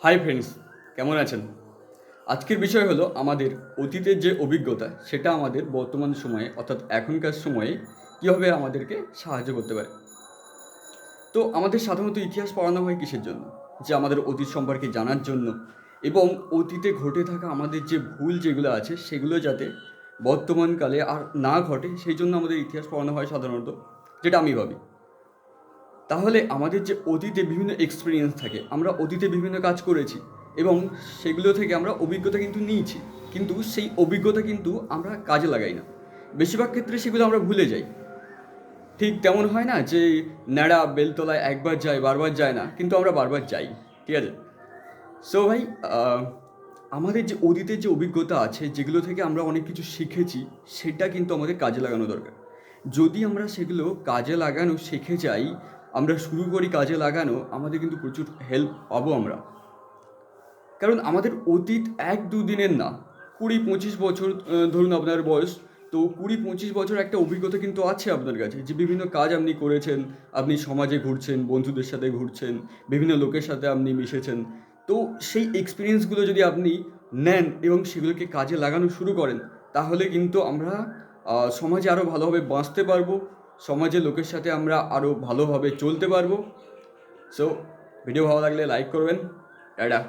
Hi friends, কেমন আছেন? আজকের বিষয় হলো আমাদের অতীতের যে অভিজ্ঞতা সেটা আমাদের বর্তমান সময়ে অর্থাৎ এখনকার সময়ে কীভাবে আমাদেরকে সাহায্য করতে পারে। তো আমাদের সাধারণত ইতিহাস পড়ানো হয় কিসের জন্য? যে আমাদের অতীত সম্পর্কে জানার জন্য এবং অতীতে ঘটে থাকা আমাদের যে ভুল যেগুলো আছে সেগুলো যাতে বর্তমানকালে আর না ঘটে সেই জন্য আমাদের ইতিহাস পড়ানো হয় সাধারণত, যেটা আমি ভাবি। তাহলে আমাদের যে অতীতে বিভিন্ন এক্সপেরিয়েন্স থাকে, আমরা অতীতে বিভিন্ন কাজ করেছি এবং সেগুলো থেকে আমরা অভিজ্ঞতা কিন্তু নিয়েছি, কিন্তু সেই অভিজ্ঞতা কিন্তু আমরা কাজে লাগাই না। বেশিরভাগ ক্ষেত্রে সেগুলো আমরা ভুলে যাই। ঠিক তেমন হয় না যে ন্যাড়া বেলতলায় একবার যায় বারবার যায় না, কিন্তু আমরা বারবার যাই। ঠিক আছে? সো ভাই, আহ, আমাদের যে অতীতের যে অভিজ্ঞতা আছে যেগুলো থেকে আমরা অনেক কিছু শিখেছি, সেটা কিন্তু আমাদের কাজে লাগানো দরকার। যদি আমরা সেগুলো কাজে লাগানো শিখে যাই, আমরা শুরু করি কাজে লাগানো, আমাদের কিন্তু প্রচুর হেল্প পাবো আমরা। কারণ আমাদের অতীত 1-2 দিনের না, 20-25 বছর ধরুন আপনার বয়স। তো 20-25 বছর একটা অভিজ্ঞতা কিন্তু আছে আপনার কাছে, যে বিভিন্ন কাজ আপনি করেছেন, আপনি সমাজে ঘুরছেন, বন্ধুদের সাথে ঘুরছেন, বিভিন্ন লোকের সাথে আপনি মিশেছেন। তো সেই এক্সপিরিয়েন্সগুলো যদি আপনি নেন এবং সেগুলোকে কাজে লাগানো শুরু করেন, তাহলে কিন্তু আমরা সমাজে আরও ভালোভাবে বাঁচতে পারবো, সমাজের লোকের সাথে আমরা আরও ভালোভাবে চলতে পারবো। সো ভিডিও ভালো লাগলে লাইক করবেন। টাটা।